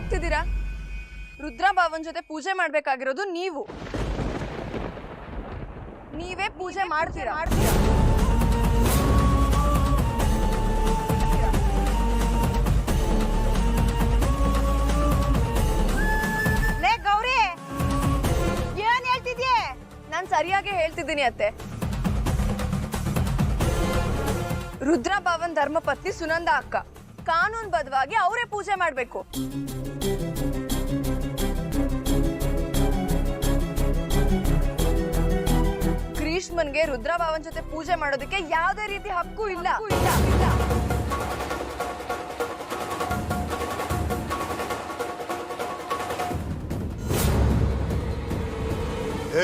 ಆಗ್ತಿದ್ದೀರಾ? ರುದ್ರಭಾವನ್ ಜೊತೆ ಪೂಜೆ ಮಾಡ್ಬೇಕಾಗಿರೋದು ನೀವು. ನೀವೇ ಪೂಜೆ ಮಾಡ್ತೀರಾ? ಲೇ ಗೌರಿ, ಏನ್ ಹೇಳ್ತಿದ್ಯೆ? ನಾನ್ ಸರಿಯಾಗಿ ಹೇಳ್ತಿದ್ದೀನಿ ಅತ್ತೆ. ರುದ್ರಭಾವನ್ ಧರ್ಮಪತ್ನಿ ಸುನಂದ ಅಕ್ಕ, ಕಾನೂನುಬದ್ಧವಾಗಿ ಅವರೇ ಪೂಜೆ ಮಾಡ್ಬೇಕು. ಗ್ರೀಷ್ಮನ್ಗೆ ರುದ್ರಭಾವನ್ ಜೊತೆ ಪೂಜೆ ಮಾಡೋದಕ್ಕೆ ಯಾವುದೇ ರೀತಿ ಹಕ್ಕು ಇಲ್ಲ.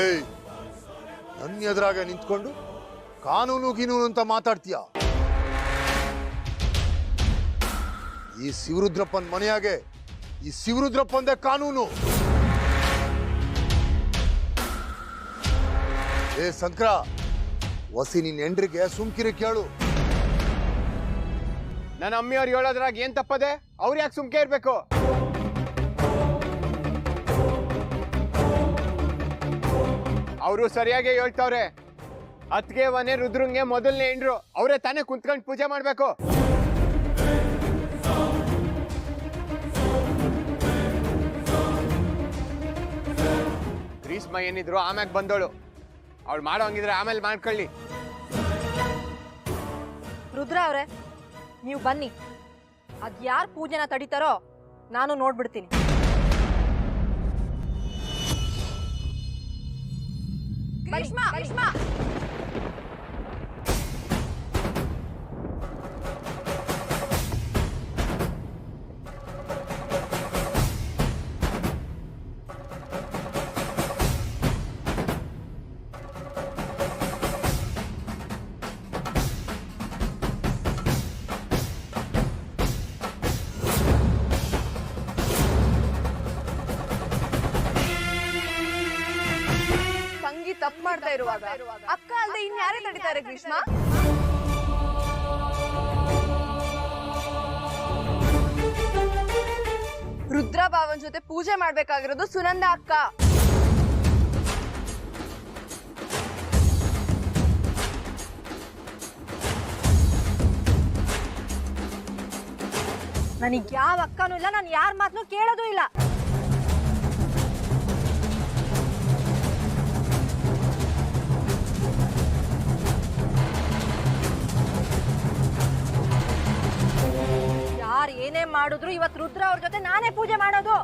ಏಯ್, ನನ್ನ ಎದುರಾಗ ನಿಂತ್ಕೊಂಡು ಕಾನೂನು ಗೀನೂನು ಅಂತ ಮಾತಾಡ್ತೀಯ? ಈ ಶಿವರುದ್ರಪ್ಪನ್ ಮನೆಯಾಗೆ ಈ ಶಿವರುದ್ರಪ್ಪಂದೇ ಕಾನೂನು. ಏ ಶಂಕರ, ವಸಿ ನಿನ್ ಹೆಂಡ್ರಿಗೆ ಸುಮ್ಕಿರಿ ಕೇಳು. ನನ್ನ ಅಮ್ಮಿಯವ್ರು ಹೇಳೋದ್ರಾಗ ಏನ್ ತಪ್ಪದೆ? ಅವ್ರು ಯಾಕೆ ಸುಮ್ಕೆ ಇರ್ಬೇಕು? ಅವರು ಸರಿಯಾಗಿ ಹೇಳ್ತಾವ್ರೆ. ಅತ್ಗೆ ಮನೆ ರುದ್ರಂಗೆ ಮೊದಲನೇ ಹೆಂಡ್ರು, ಅವರೇ ತಾನೇ ಕುಂತ್ಕೊಂಡು ಪೂಜೆ ಮಾಡ್ಬೇಕು. ಗ್ರೀಷ್ಮ ಏನಿದ್ರು ಆಮ್ಯಾಗ ಬಂದೋಳು. ಅವಳು ಮಾಡೋ ಹಂಗಿದ್ರೆ ಆಮೇಲೆ ಮಾಡ್ಕೊಳ್ಳಿ. ರುದ್ರ ಅವ್ರೆ, ನೀವು ಬನ್ನಿ. ಅದ್ಯಾರು ಪೂಜೆನ ತಡಿತಾರೋ ನಾನು ನೋಡ್ಬಿಡ್ತೀನಿ. ಗ್ರೀಷ್ಮ, ತಪ್ಪು ಮಾಡ್ತಾ ಇರುವಾಗ ಅಕ್ಕ ಅಲ್ಲದೆ ಇನ್ಯಾರೇ ತಡಿತಾರೆ? ಗ್ರೀಷ್ಮ, ರುದ್ರಭಾವನ್ ಜೊತೆ ಪೂಜೆ ಮಾಡ್ಬೇಕಾಗಿರೋದು ಸುನಂದ ಅಕ್ಕ. ನನಗೆ ಯಾವ ಅಕ್ಕನೂ ಇಲ್ಲ, ನಾನು ಯಾರ ಮಾತನ್ನು ಕೇಳೋದು ಇಲ್ಲ. ಯಾರು ಏನೇ ಮಾಡಿದ್ರು ಇವತ್ತು ರುದ್ರ ಅವ್ರ ಜೊತೆ ನಾನೇ ಪೂಜೆ ಮಾಡೋದು.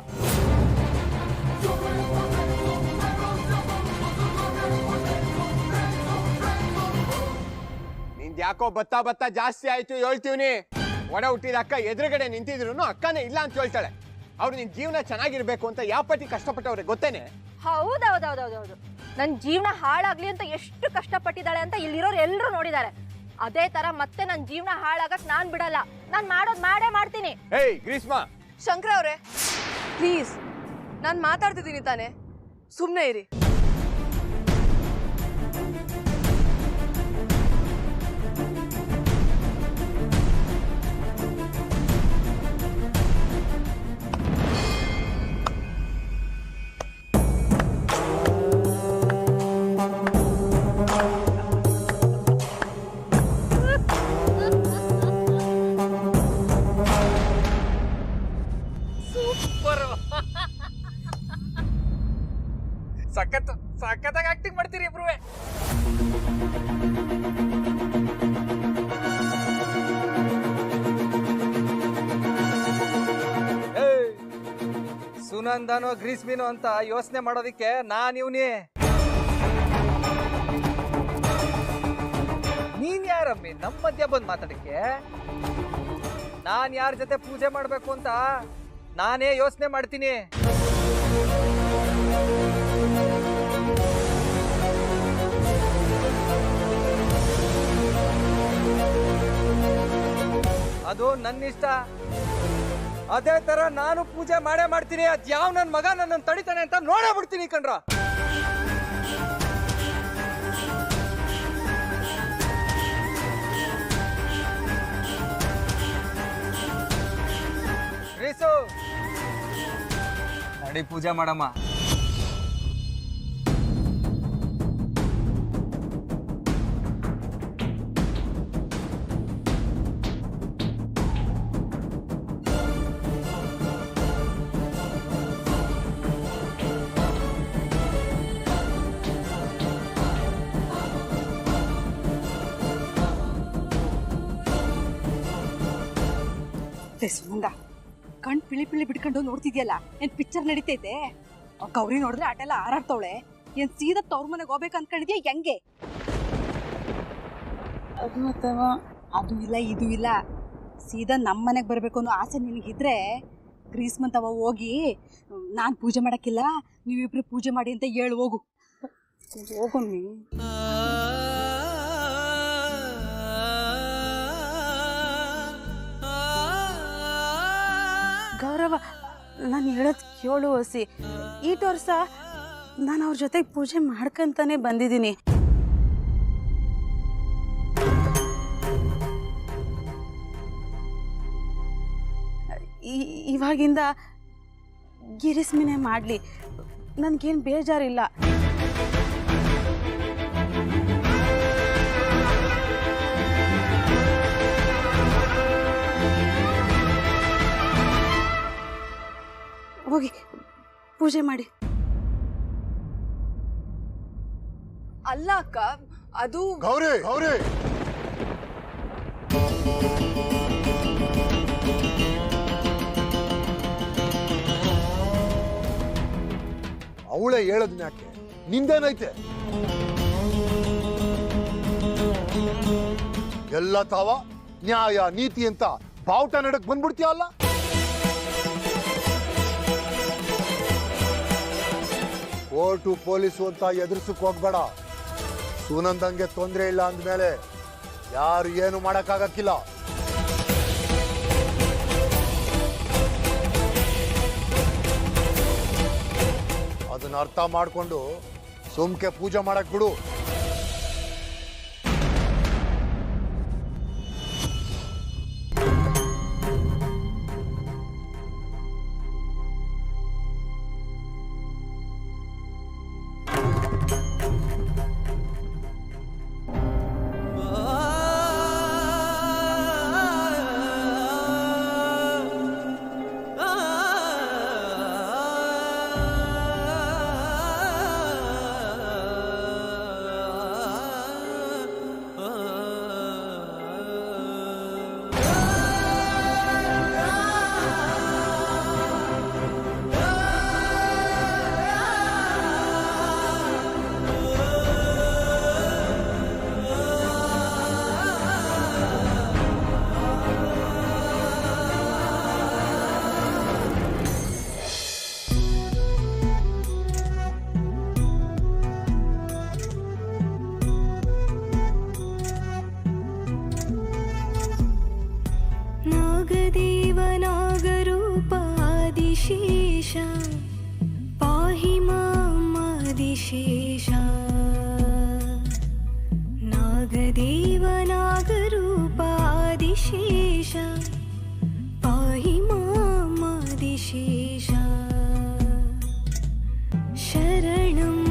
ನಿಂದ್ ಯಾಕೋ ಬತ್ತಾ ಜಾಸ್ತಿ ಆಯ್ತು ಹೇಳ್ತೀವ್ನಿ. ಒಡ ಹುಟ್ಟಿದ ಅಕ್ಕ ಎದುರುಗಡೆ ನಿಂತಿದ್ರು ಅಕ್ಕನೇ ಇಲ್ಲ ಅಂತ ಹೇಳ್ತಾಳೆ. ಅವ್ರು ನಿನ್ ಜೀವನ ಚೆನ್ನಾಗಿರ್ಬೇಕು ಅಂತ ಯಾವ ಪಟ್ಟಿ ಕಷ್ಟಪಟ್ಟವ್ರೆ ಗೊತ್ತೇನೆ? ಹೌದೌದೌದೌದೌದು. ನನ್ ಜೀವನ ಹಾಳಾಗ್ಲಿ ಅಂತ ಎಷ್ಟು ಕಷ್ಟಪಟ್ಟಿದ್ದಾಳೆ ಅಂತ ಇಲ್ಲಿರೋರು ಎಲ್ಲರೂ ನೋಡಿದ್ದಾರೆ. ಅದೇ ತರ ಮತ್ತೆ ನನ್ ಜೀವನ ಹಾಳಾಗಕ್ ನಾನ್ ಬಿಡಲ್ಲ. ನಾನ್ ಮಾಡೋದ್ ಮಾಡೇ ಮಾಡ್ತೀನಿ. ಏಯ್ ಗ್ರೀಷ್ಮ! ಶಂಕರ ಅವ್ರೆ, ಪ್ಲೀಸ್, ನಾನ್ ಮಾತಾಡ್ತಿದ್ದೀನಿ ತಾನೆ, ಸುಮ್ನೆ ಇರಿ. ಸಖತ್ತಾಗಿ ಆಕ್ಟಿಂಗ್ ಮಾಡ್ತೀರಿ ಇಬ್ರುವೆ. ಸುನಂದನೋ ಗ್ರೀಸ್ಮಿನೋ ಅಂತ ಯೋಚನೆ ಮಾಡೋದಿಕ್ಕೆ ನಾನ್ ಇವ್ನಿ. ನೀನ್ ಯಾರಮ್ಮಿ ನಮ್ಮ ಮಧ್ಯ ಬಂದ್ ಮಾತಾಡಕ್ಕೆ? ನಾನ್ ಯಾರ ಜೊತೆ ಪೂಜೆ ಮಾಡ್ಬೇಕು ಅಂತ ನಾನೇ ಯೋಚನೆ ಮಾಡ್ತೀನಿ. ಅದು ನನ್ನ ಇಷ್ಟ. ಅದೇ ತರ ನಾನು ಪೂಜೆ ಮಾಡೇ ಮಾಡ್ತೀನಿ. ಅದ್ ಯಾವ ನನ್ ಮಗ ನನ್ನನ್ನು ತಡಿತಾನೆ ಅಂತ ನೋಡೇ ಬಿಡ್ತೀನಿ ಕಣ್ರ. ನಡಿ ಪೂಜೆ ಮಾಡಮ್ಮ. ಸುನಂದ ಕಣ್ ಪಿಳಿ ಪಿಳಿ ಬಿಡ್ಕೊಂಡು ನೋಡ್ತಿದ್ಯಲ್ಲ ಏನ್ ಪಿಕ್ಚರ್ ನಡೀತೈತೆ ಗೌರಿ ನೋಡಿದ್ರೆ ಆಟೆಲ್ಲ ಹಾರಾಡ್ತವಳೆ ಏನ್ ಸೀದಾ ತವ್ರ ಮನೆಗೆ ಹೋಗ್ಬೇಕು ಅನ್ಕೊಂಡಿದ್ಯಾ ಹೆಂಗೆ ಅದು ಅಥವಾ ಅದು ಇಲ್ಲ ಇದು ಇಲ್ಲ ಸೀದಾ ನಮ್ಮ ಮನೆಗೆ ಬರ್ಬೇಕು ಅನ್ನೋ ಆಸೆ ನಿನಗಿದ್ರೆ ಗ್ರೀಸ್ಮಂತವ ಹೋಗಿ ನಾನು ಪೂಜೆ ಮಾಡಕ್ಕಿಲ್ಲ ನೀವಿಬ್ರು ಪೂಜೆ ಮಾಡಿ ಅಂತ ಹೇಳು ಹೋಗು ಹೋಗಮ್ಮಿ ಗೌರವ ನಾನು ಹೇಳೋದು ಕೇಳು ಹಸಿ ಈ ವರ್ಷ ನಾನು ಅವ್ರ ಜೊತೆಗೆ ಪೂಜೆ ಮಾಡ್ಕೊಂತಾನೆ ಬಂದಿದ್ದೀನಿ ಇವಾಗಿಂದ ಗಿರಿಸ್ಮಿನೆ ಮಾಡಲಿ ನನಗೇನು ಬೇಜಾರಿಲ್ಲ ಹೋಗಿ ಪೂಜೆ ಮಾಡಿ ಅಲ್ಲ ಅಕ್ಕ ಅದು ಗೌರಿ ಗೌರಿ ಅವಳೇ ಹೇಳದ್ ಯಾಕೆ ನಿಂದೇನೈತೆ ಎಲ್ಲ ತಾವ ನ್ಯಾಯ ನೀತಿ ಅಂತ ಬಾವುಟ ನಡಕ್ ಬಂದ್ಬಿಡ್ತೀಯಲ್ಲ ಕೋರ್ಟು ಪೊಲೀಸು ಅಂತ ಎದುರಿಸಕ್ ಹೋಗ್ಬೇಡ ಸುನಂದಂಗೆ ತೊಂದರೆ ಇಲ್ಲ ಅಂದ್ಮೇಲೆ ಯಾರು ಏನು ಮಾಡಕ್ಕಾಗಕ್ಕಿಲ್ಲ ಅದನ್ನ ಅರ್ಥ ಮಾಡ್ಕೊಂಡು ಸುಮ್ಕೆ ಪೂಜೆ ಮಾಡಕ್ ಬಿಡು नागदेवनागरूपादिशेष पाहि मामादिशेष नागदेवनागरूपादिशेष पाहि मामादिशेष शरणं